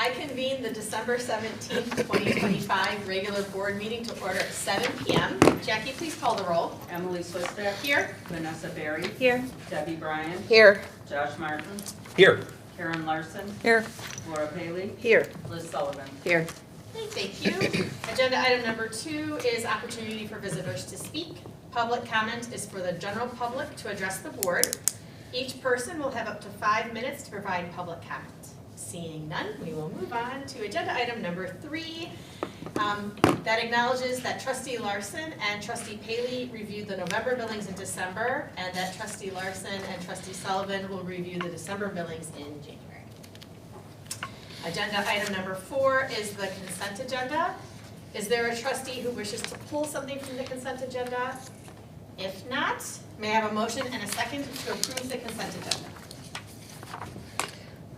I convene the December 17th, 2025 regular board meeting to order at 7 p.m. Jackie, please call the roll. Emily Swistek. Here. Vanessa Berry. Here. Debbie Bryan. Here. Josh Martin. Here. Karen Larson. Here. Laura Paley. Here. Liz Sullivan. Here. Thank you. Agenda item number 2 is opportunity for visitors to speak. Public comment is for the general public to address the board. Each person will have up to 5 minutes to provide public comment. Seeing none, we will move on to agenda item number 3. That acknowledges that Trustee Larson and Trustee Paley reviewed the November billings in December, and that Trustee Larson and Trustee Sullivan will review the December billings in January. Agenda item number 4 is the consent agenda. Is there a trustee who wishes to pull something from the consent agenda? If not, may I have a motion and a second to approve the consent agenda?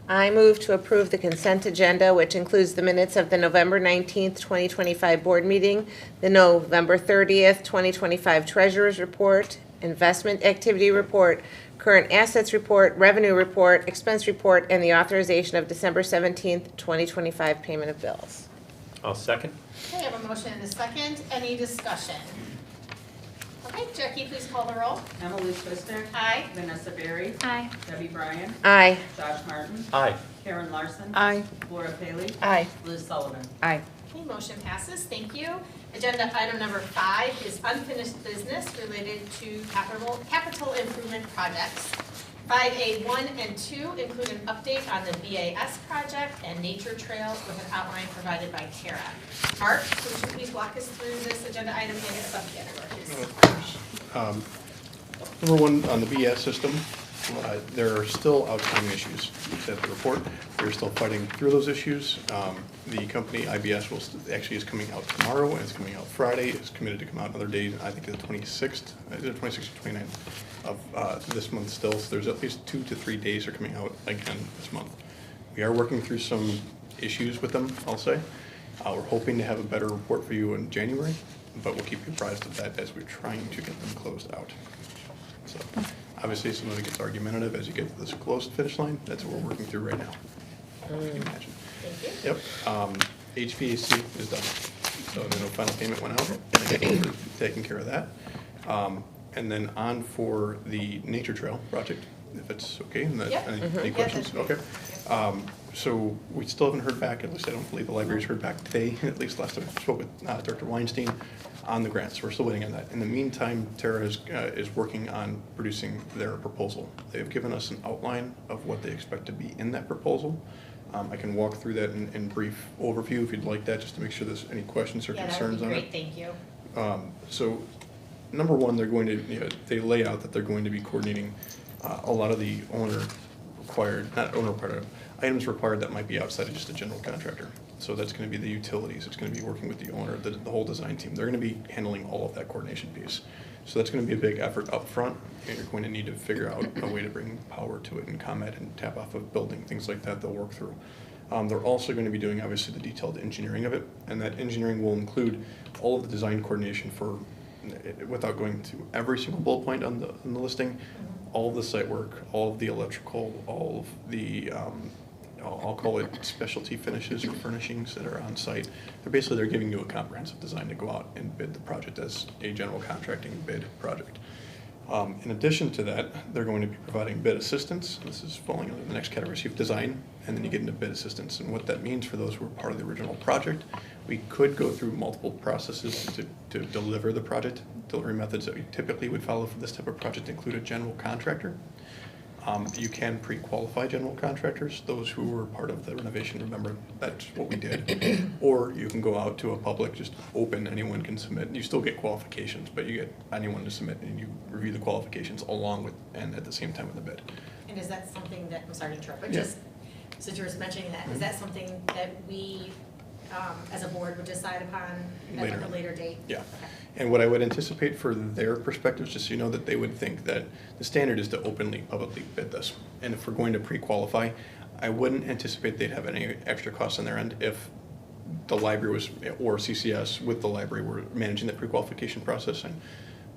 I move to approve the consent agenda, which includes the minutes of the November 19th, 2025 board meeting, the November 30th, 2025 treasurer's report, investment activity report, current assets report, revenue report, expense report, and the authorization of December 17th, 2025 payment of bills. I'll second. Okay, I have a motion and a second. Any discussion? Okay, Jackie, please call the roll. Emily Swistek. Aye. Vanessa Berry. Aye. Debbie Bryan. Aye. Josh Martin. Aye. Karen Larson. Aye. Laura Paley. Aye. Liz Sullivan. Aye. Okay, motion passes. Thank you. Agenda item number 5 is unfinished business related to capital improvement projects. 5A 1 and 2 include an update on the BAS project and nature trails with an outline provided by Tara. Mark, would you please walk us through this agenda item and its subcategories? Number 1, on the BS system, there are still outstanding issues. You said the report, we're still fighting through those issues. The company, IBS, actually is coming out tomorrow, and it's coming out Friday. It's committed to come out another day, I think the 26th, is it 26th or 29th of this month still. So there's at least 2 to 3 days are coming out again this month. We are working through some issues with them, I'll say. We're hoping to have a better report for you in January, but we'll keep you apprised of that as we're trying to get them closed out. So obviously some of it gets argumentative as you get to this close finish line. That's what we're working through right now. If you imagine. Thank you. Yep. HVAC is done. So no final payment went out. We're taking care of that. And then on for the nature trail project, if it's okay. Yep. Any questions? That's Okay. So we still haven't heard back, at least I don't believe the library's heard back today, at least last time I spoke with Director Weinstein on the grants. We're still waiting on that. In the meantime, Tara is working on producing their proposal. They've given us an outline of what they expect to be in that proposal. I can walk through that in brief overview if you'd like that, just to make sure there's any questions or concerns on it. Great, thank you. So number 1, they're going to, they lay out that they're going to be coordinating a lot of the items required that might be outside of just a general contractor. So that's going to be the utilities. It's going to be working with the owner, the whole design team. They're going to be handling all of that coordination piece. So that's going to be a big effort up front, and you're going to need to figure out a way to bring power to it and ComEd and tap off of building, things like that they'll work through. They're also going to be doing, obviously, the detailed engineering of it, and that engineering will include all of the design coordination for, without going to every single bullet point on the listing, all of the site work, all of the electrical, all of the, I'll call it specialty finishes or furnishings that are on site. They're giving you a comprehensive design to go out and bid the project as a general contracting bid project. In addition to that, they're going to be providing bid assistance. This is falling under the next category. So you have design, and then you get into bid assistance. And what that means for those who are part of the original project, we could go through multiple processes to deliver the project. Delivery methods that we typically would follow for this type of project include a general contractor. You can pre-qualify general contractors, those who were part of the renovation. Remember, that's what we did. Or you can go out to a public, just open, anyone can submit. You still get qualifications, but you get anyone to submit, and you review the qualifications along with and at the same time with the bid. And is that something that, I'm sorry to interrupt, but Yeah. just, since you were mentioning that, is that something that we, as a board, would decide upon at a later date? Yeah. Okay. And what I would anticipate for their perspectives, just so you know, that they would think that the standard is to openly, publicly bid this. And if we're going to pre-qualify, I wouldn't anticipate they'd have any extra costs on their end if the library was, or CCS with the library were managing the pre-qualification process. And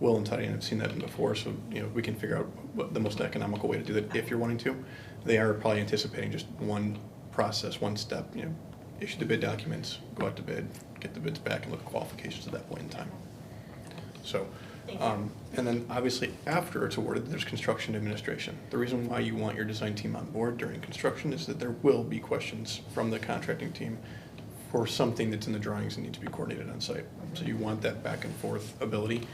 Will and Tanya have seen that before, so we can figure out what the most economical way to do that if you're wanting to. They are probably anticipating just one process, one step, issue the bid documents, go out to bid, get the bids back, and look at qualifications at that point in time. So, Thank you. and then obviously after it's awarded, there's construction administration. The reason why you want your design team on board during construction is that there will be questions from the contracting team for something that's in the drawings and needs to be coordinated on site. So you want that back and forth ability.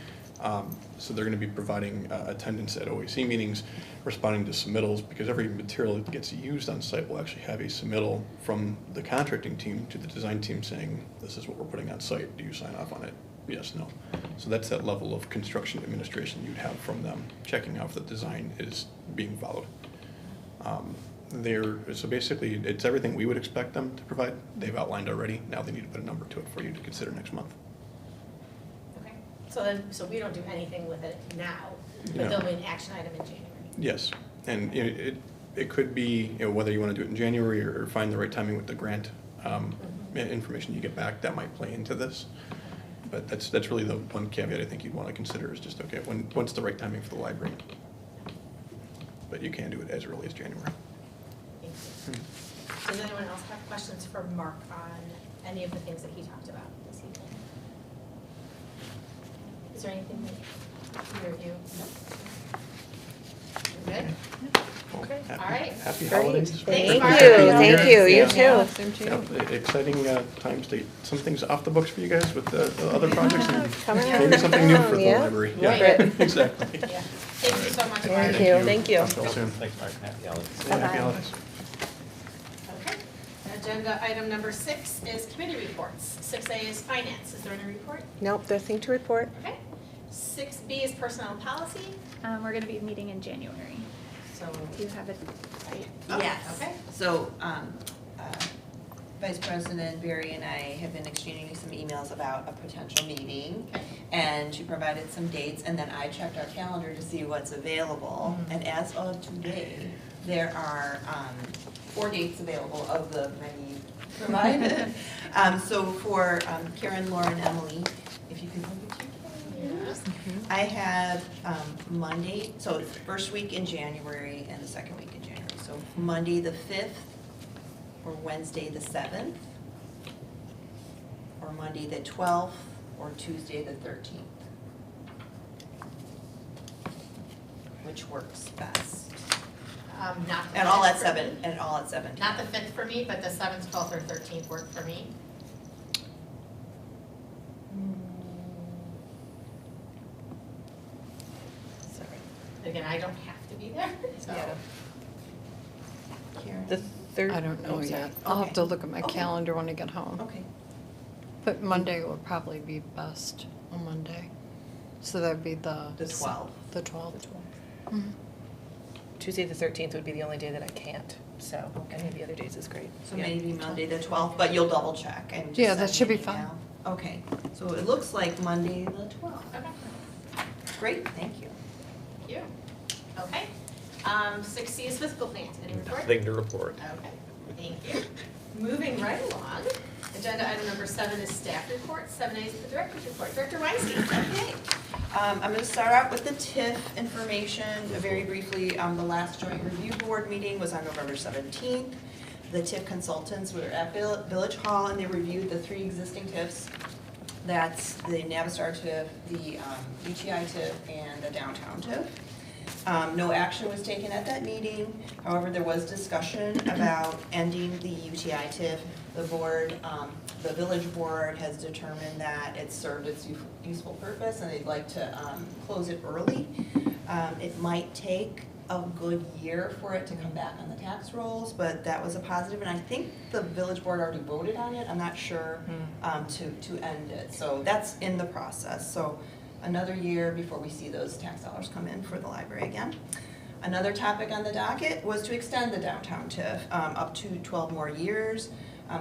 So they're going to be providing attendance at OAC meetings, responding to submittals, because every material that gets used on site will actually have a submittal from the contracting team to the design team saying, this is what we're putting on site, do you sign off on it? Yes, no. So that's that level of construction administration you'd have from them, checking out if the design is being followed. So basically, it's everything we would expect them to provide. They've outlined already. Now they need to put a number to it for you to consider next month. Okay, so we don't do anything with it now, but No. there'll be an action item in January. Yes, and it could be, whether you want to do it in January or find the right timing with the grant information you get back, that might play into this. But that's really the one caveat I think you'd want to consider is just, okay, when's the right timing for the library? But you can do it as early as January. Thank you. Does anyone else have questions for Mark on any of the things that he talked about this evening? Is there anything that you review? You're good? Okay. All right. Happy Great. holidays. Thanks, Thank Mark. you, Happy New thank Year. you, you Yeah. too. Yeah, exciting times to, some things off the books for you guys with the other projects and Coming maybe something new for the yeah. library. Right. Exactly. Yeah. Thank you so much, Thank Mark. you. Thank you. Talk to you all soon. Thanks, Mark. Happy holidays. Yeah, happy holidays. Okay. Agenda item number 6 is committee reports. 6A is finance. Is there any report? Nope, nothing to report. Okay. 6B is personnel policy. We're gonna be meeting in January. So, Do you have it? Yes. Okay. So, Vice President Barry and I have been exchanging some emails about a potential meeting. Okay. And she provided some dates, and then I checked our calendar to see what's available. And as of today, there are 4 dates available of the many provided. So for Karen, Lauren, Emily, if you can look at your calendars. I have Monday, so the first week in January and the second week in January. So Monday the 5th, or Wednesday the 7th, or Monday the 12th, or Tuesday the 13th. Which works best? Not the And all 5th at for 7, me. and all at 7. Not the 5th for me, but the 7th, 12th, or 13th work for me. Sorry. Again, I don't have to be there, so. Yeah. Karen? The third. I don't know Oh, sorry. yet. I'll have to Okay. look at my Okay. calendar when I get home. Okay. But Monday will probably be best on Monday. So that'd be the. The 12th. The 12th. Tuesday the 13th would be the only day that I can't, so any of the other days is great. So Yeah. maybe Monday the 12th, but you'll double check and just Yeah, send that me should an be fine. email. Okay, so it looks like Monday the 12th. Okay, Great, thank you. thank you. Okay. 6C is fiscal plan. Any report? Nothing to report. Okay, thank you. Moving right along, agenda item number 7 is staff report. 7A is the director's report. Director Weinstein. Okay, I'm going to start out with the TIF information very briefly. The last joint review board meeting was on November 17th. The TIF consultants were at Village Hall and they reviewed the 3 existing TIFs. That's the Navistar TIF, the UTI TIF, and the downtown TIF. No action was taken at that meeting. However, there was discussion about ending the UTI TIF. The board, the village board has determined that it served its useful purpose and they'd like to close it early. It might take a good year for it to come back on the tax rolls, but that was a positive. And I think the village board already voted on it. I'm not sure to end it. So that's in the process. So another year before we see those tax dollars come in for the library again. Another topic on the docket was to extend the downtown TIF up to 12 more years.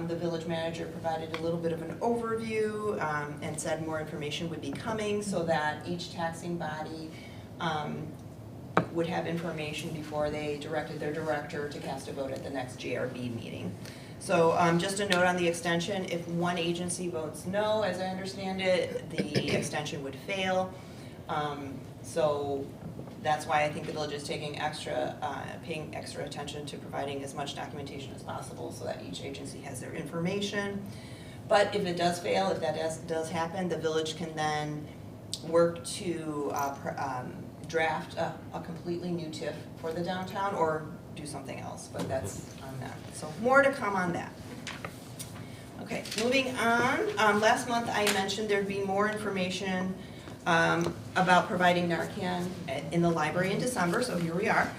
The village manager provided a little bit of an overview and said more information would be coming so that each taxing body would have information before they directed their director to cast a vote at the next JRB meeting. So just a note on the extension, if one agency votes no, as I understand it, the extension would fail. So That's why I think the village is taking paying extra attention to providing as much documentation as possible so that each agency has their information. But if it does fail, if that does happen, the village can then work to draft a completely new TIF for the downtown or do something else, but that's on them. So more to come on that. Okay, moving on. Last month I mentioned there'd be more information about providing Narcan in the library in December, so here we are.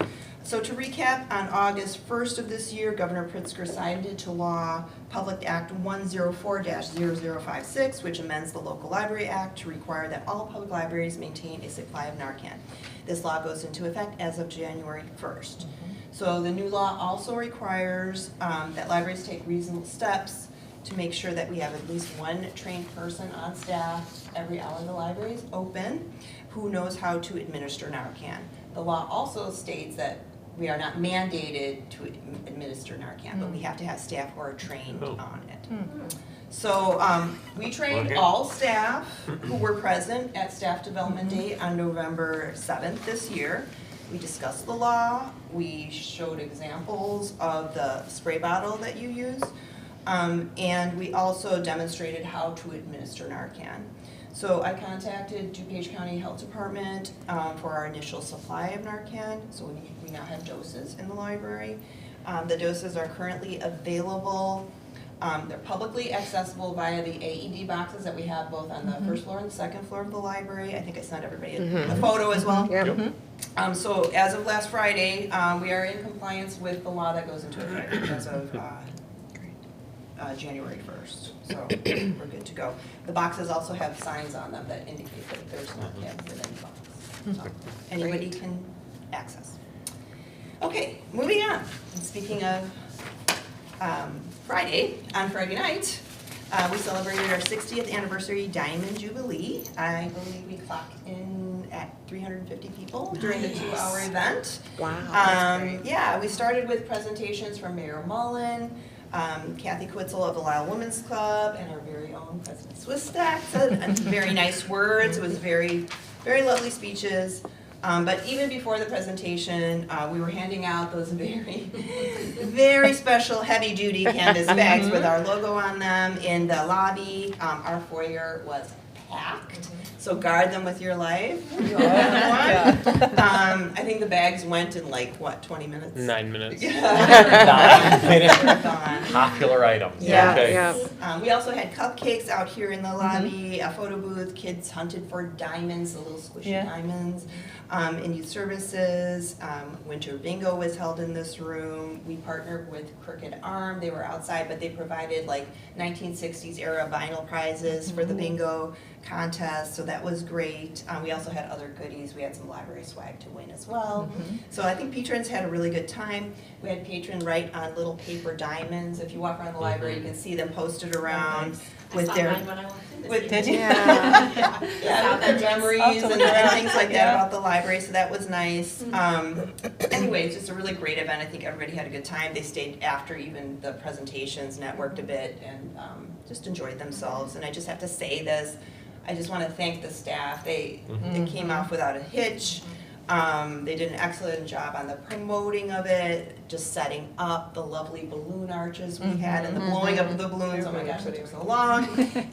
So to recap, on August 1st of this year, Governor Pritzker signed into law Public Act 104-0056, which amends the Local Library Act to require that all public libraries maintain a supply of Narcan. This law goes into effect as of January 1st. So the new law also requires that libraries take reasonable steps to make sure that we have at least one trained person on staff every hour the library is open who knows how to administer Narcan. The law also states that we are not mandated to administer Narcan, but we have to have staff who are trained on it. So we trained all staff who were present at Staff Development Day on November 7th this year. We discussed the law, we showed examples of the spray bottle that you use, and we also demonstrated how to administer Narcan. So I contacted DuPage County Health Department for our initial supply of Narcan. So we now have doses in the library. The doses are currently available. They're publicly accessible via the AED boxes that we have both on the first floor and the second floor of the library. I think I sent everybody a photo as well. Yep. So as of last Friday, we are in compliance with the law that goes into effect as of January 1st. So we're good to go. The boxes also have signs on them that indicate that there's not cabs in any box. So anybody can access. Okay, moving on. And speaking of Friday, on Friday night, we celebrated our 60th anniversary Diamond Jubilee. I believe we clocked in at 350 people during the 2-hour event. Wow, that's great. Yeah, we started with presentations from Mayor Mullen, Kathy Quitzel of the Lisle Women's Club, and our very own President Swistak said very nice words. It was very, very lovely speeches. But even before the presentation, we were handing out those very, very special heavy-duty canvas bags with our logo on them in the lobby. Our foyer was packed, so guard them with your life. You all have one. I think the bags went in like, what, 20 minutes? 9 minutes. 9 minutes. Gone. Popular items. Yeah, Okay. yeah. We also had cupcakes out here in the lobby, a photo booth, kids hunted for diamonds, the little squishy diamonds. In youth services, winter bingo was held in this room. We partnered with Crooked Arm. They were outside, but they provided like 1960s era vinyl prizes for the bingo contest, so that was great. We also had other goodies. We had some library swag to win as well. So I think patrons had a really good time. We had patrons write on little paper diamonds. If you walk around the library, you can see them posted around with I their saw mine when I walked in this with evening. Yeah. with their memories and things like that about the library, so that was nice. Anyway, it's just a really great event. I think everybody had a good time. They stayed after even the presentations, networked a bit, and just enjoyed themselves. And I just have to say this, I just want to thank the staff. They came off without a hitch. They did an excellent job on the promoting of it, just setting up the lovely balloon arches we had, and the blowing up of the balloons. Oh my gosh, that took so long.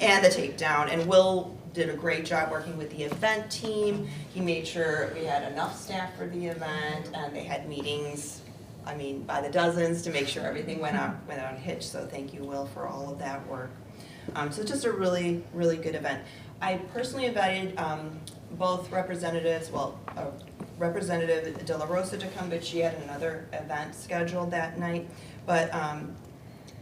And the takedown. And Will did a great job working with the event team. He made sure we had enough staff for the event, and they had meetings, I mean, by the dozens to make sure everything went out without a hitch. So thank you, Will, for all of that work. So just a really, really good event. I personally invited both representatives, Representative De La Rosa to come, but she had another event scheduled that night. But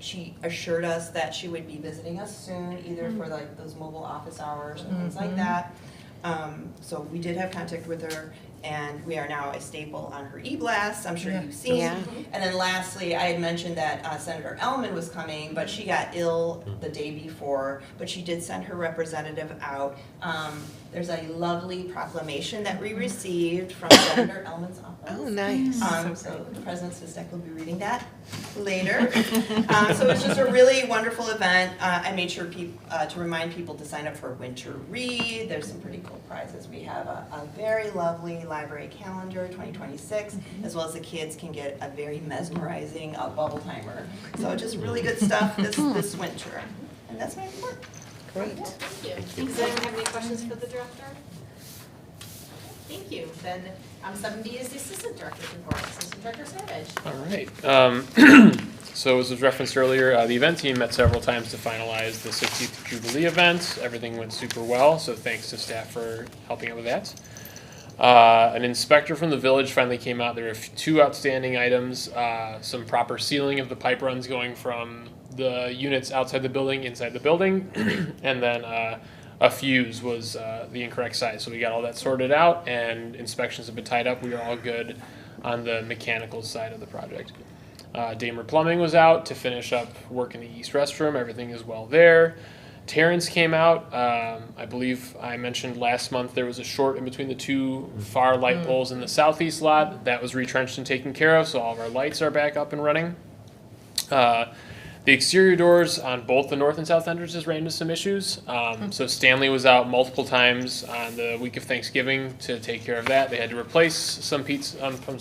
she assured us that she would be visiting us soon, either for like those mobile office hours and things like that. So we did have contact with her, and we are now a staple on her e-blasts, I'm sure you've seen. Yeah. And then lastly, I had mentioned that Senator Ellman was coming, but she got ill the day before, but she did send her representative out. There's a lovely proclamation that we received from Senator Ellman's office. Oh, nice. So the President's Deck will be reading that later. So it was just a really wonderful event. I made sure to remind people to sign up for Winter Read. There's some pretty cool prizes. We have a very lovely library calendar, 2026, as well as the kids can get a very mesmerizing bubble timer. So just really good stuff this winter. And that's my report. Great. Thank you. Does anyone have any questions for the director? Thank you. Then 7B is the Assistant Director's report. Assistant Director Savage. All right. So as was referenced earlier, the event team met several times to finalize the 60th Jubilee event. Everything went super well, so thanks to staff for helping out with that. An inspector from the village finally came out. There were two outstanding items, some proper sealing of the pipe runs going from the units outside the building, inside the building, and then a fuse was the incorrect size. So we got all that sorted out, and inspections have been tied up. We are all good on the mechanical side of the project. Damer Plumbing was out to finish up work in the east restroom. Everything is well there. Terrence came out. I believe I mentioned last month there was a short in between the two far light poles in the southeast lot. That was retrenched and taken care of, so all of our lights are back up and running. The exterior doors on both the north and south entrances ran into some issues. So Stanley was out multiple times on the week of Thanksgiving to take care of that. They had to replace some parts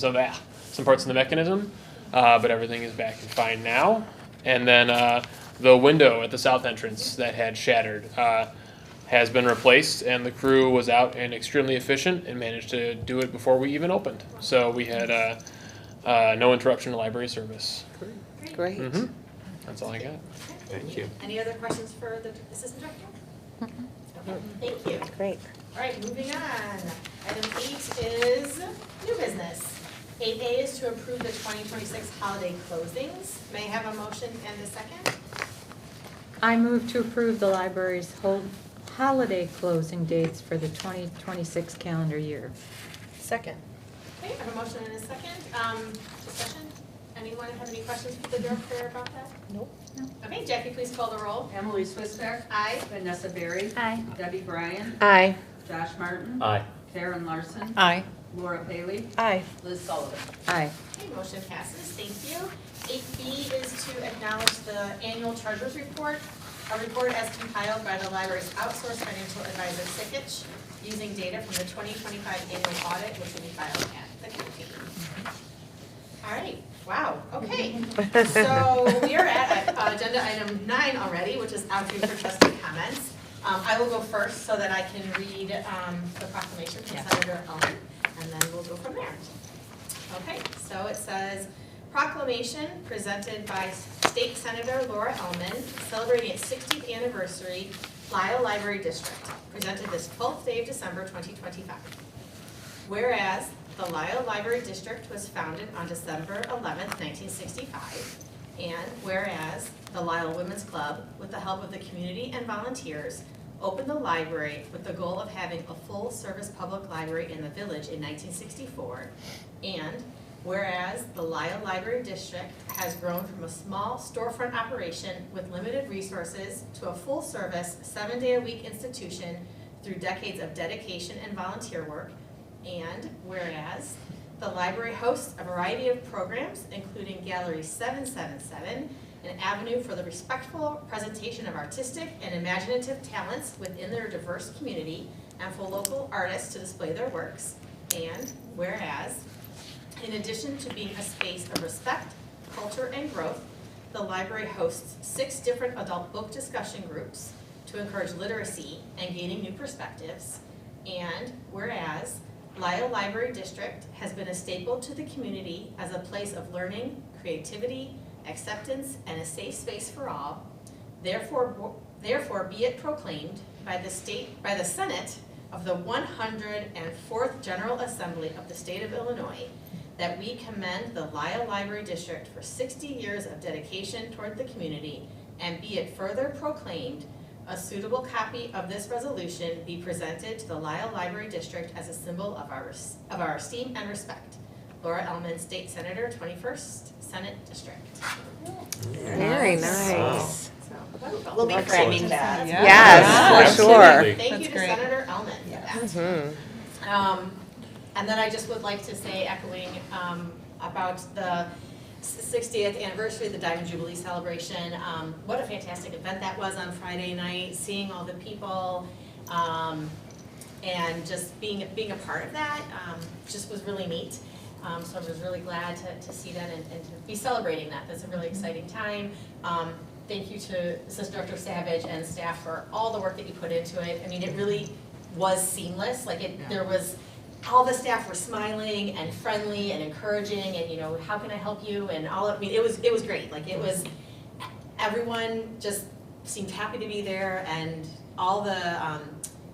of the mechanism, but everything is back and fine now. And then the window at the south entrance that had shattered has been replaced, and the crew was out and extremely efficient and managed to do it before we even opened. So we had no interruption to library service. Great. That's all I got. Thank you. Any other questions for the Assistant Director? Okay, thank you. Great. All right, moving on. Item 8 is new business. 8A is to approve the 2026 holiday closings. May I have a motion and a second? I move to approve the library's holiday closing dates for the 2026 calendar year. Second. Okay, I have a motion and a second. Discussion? Anyone have any questions for the director about that? Nope. Okay, Jackie, please call the roll. Emily Swissack. Aye. Vanessa Berry. Aye. Debbie Bryan. Aye. Josh Martin. Aye. Karen Larson. Aye. Laura Paley. Aye. Liz Sullivan. Aye. Okay, motion passes. Thank you. 8B is to acknowledge the annual treasurer's report, a report as compiled by the library's outsourced financial advisor, Sikich, using data from the 2025 annual audit, which will be filed at the county. All right. Wow. Okay. So we are at agenda item 9 already, which is opportunity for trustee comments. I will go first so that I can read the proclamation from Senator Ellman, and then we'll go from there. Okay. So it says, proclamation presented by State Senator Laura Ellman, celebrating its 60th anniversary, Lisle Library District, presented this 12th day of December 2025. Whereas the Lisle Library District was founded on December 11th, 1965, and whereas the Lisle Women's Club, with the help of the community and volunteers, opened the library with the goal of having a full-service public library in the village in 1964, and whereas the Lisle Library District has grown from a small storefront operation with limited resources to a full-service, 7-day-a-week institution through decades of dedication and volunteer work, and whereas the library hosts a variety of programs, including Gallery 777, an avenue for the respectful presentation of artistic and imaginative talents within their diverse community, and for local artists to display their works, and whereas, in addition to being a space of respect, culture, and growth, the library hosts 6 different adult book discussion groups to encourage literacy and gaining new perspectives, and whereas Lisle Library District has been a staple to the community as a place of learning, creativity, acceptance, and a safe space for all. Therefore be it proclaimed by the Senate of the 104th General Assembly of the State of Illinois that we commend the Lisle Library District for 60 years of dedication toward the community, and be it further proclaimed a suitable copy of this resolution be presented to the Lisle Library District as a symbol of our esteem and respect. Laura Ellman, State Senator, 21st Senate District. Very nice. We'll be framing that. Yes, for sure. Thank you to great. Senator Ellman for that. And then I just would like to say, echoing about the 60th anniversary of the Diamond Jubilee celebration, what a fantastic event that was on Friday night, seeing all the people, and just being a part of that just was really neat. So I was really glad to see that and to be celebrating that. That's a really exciting time. Thank you to Assistant Director Savage and staff for all the work that you put into it. I mean, it really was seamless. Like there was, all the staff were smiling and friendly and encouraging, and how can I help you? And I mean, it was great. Like it was, everyone just seemed happy to be there, and all the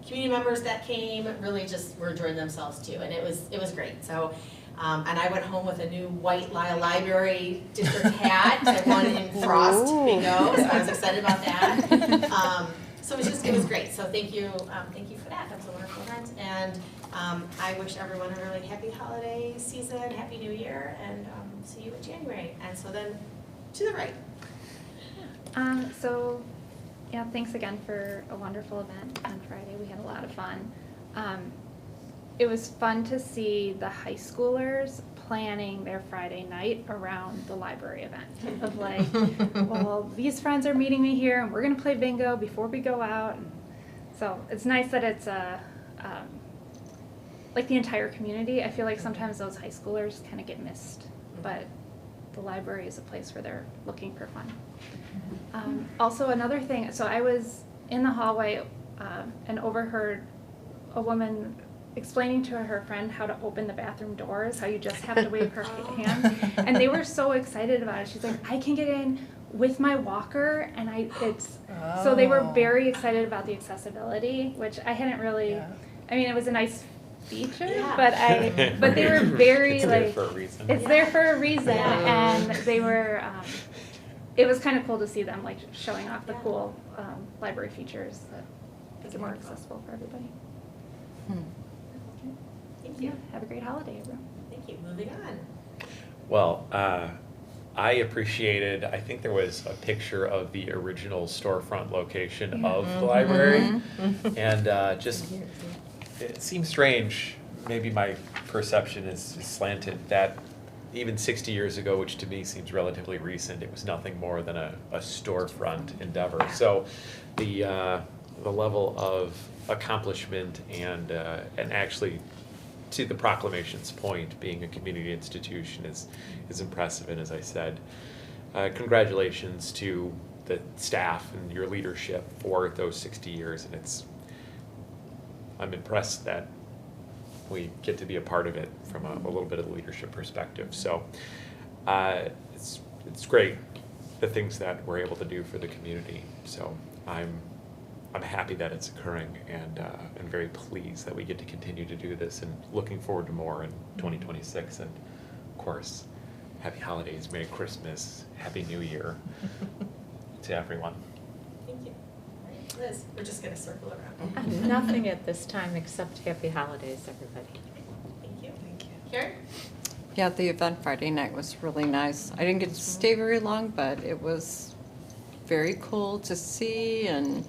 community members that came really just were enjoying themselves too, and it was great. So. And I went home with a new white Lisle Library district hat. I won in Frost bingo, so I was excited about that. So it was great. So thank you for that. That was a wonderful event, and I wish everyone a really happy holiday season, happy New Year, and see you in January. And so then to the right. So, yeah, thanks again for a wonderful event on Friday. We had a lot of fun. It was fun to see the high schoolers planning their Friday night around the library event. Of like, well, these friends are meeting me here, and we're going to play bingo before we go out. And so it's nice that it's like the entire community. I feel like sometimes those high schoolers kind of get missed, but the library is a place where they're looking for fun. Also, another thing, so I was in the hallway and overheard a woman explaining to her friend how to open the bathroom doors, how you just have to wave her hands, and they were so excited about it. She's like, I can get in with my walker, and so they were very excited about the accessibility, which I hadn't really, I mean, it was a nice feature, but they were very it's like, there for a reason. It's there for a reason, and they were, it was kind of cool to see them like showing off the cool library features that make it more accessible for everybody. Thank you. Have a great holiday, everyone. Thank you. Moving on. Well, I appreciated, I think there was a picture of the original storefront location of the library. And just, it seems strange, maybe my perception is slanted, that even 60 years ago, which to me seems relatively recent, it was nothing more than a storefront endeavor. So the level of accomplishment and actually, to the proclamation's point, being a community institution is impressive. And as I said, congratulations to the staff and your leadership for those 60 years. And I'm impressed that we get to be a part of it from a little bit of a leadership perspective. So it's great, the things that we're able to do for the community. So I'm happy that it's occurring, and very pleased that we get to continue to do this, and looking forward to more in 2026. And of course, happy holidays, Merry Christmas, Happy New Year to everyone. Thank you. All right, Liz, we're just going to circle around. Nothing at this time except happy holidays, everybody. Thank you. Thank you. Karen? Yeah, the event Friday night was really nice. I didn't get to stay very long, but it was very cool to see, and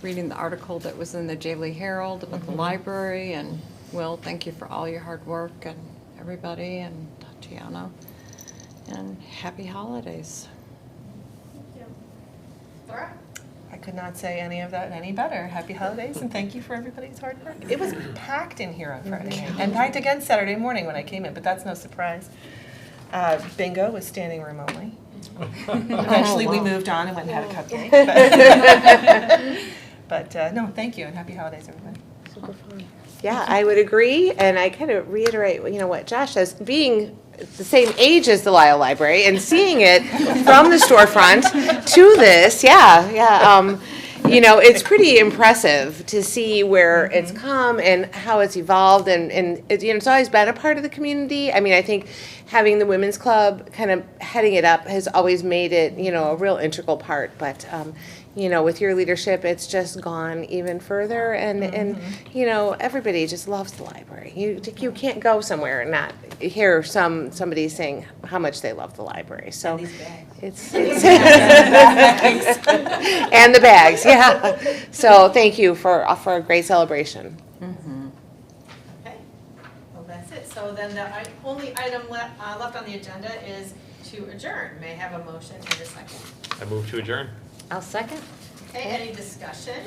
reading the article that was in the Daily Herald about the library. And Will, thank you for all your hard work, and everybody, and Tatiana, and happy holidays. Thank you. Laura? I could not say any of that any better. Happy holidays, and thank you for everybody's hard work. It was packed in here on Friday night, and packed again Saturday morning when I came in, but that's no surprise. Bingo was standing room only. Eventually we moved on and went and had a cupcake. But no, thank you, and happy holidays, everybody. Super fun. Yeah, I would agree, and I kind of reiterate, what Josh says, being the same age as the Lisle Library and seeing it from the storefront to this, it's pretty impressive to see where it's come and how it's evolved, and it's always been a part of the community. I mean, I think having the women's club kind of heading it up has always made it, a real integral part, but with your leadership, it's just gone even further, and everybody just loves the library. You can't go somewhere and not hear somebody saying how much they love the library. So it's and the bags, yeah. So thank you for a great celebration. Okay. Well, that's it. then the only item left on the agenda is to adjourn. May I have a motion and a second? I move to adjourn. I'll second. Okay, any discussion?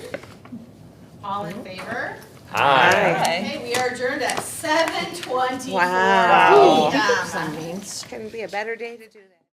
All in favor? Aye. Okay, we are adjourned at 7:24. Wow. PM. Couldn't be a better day to do that.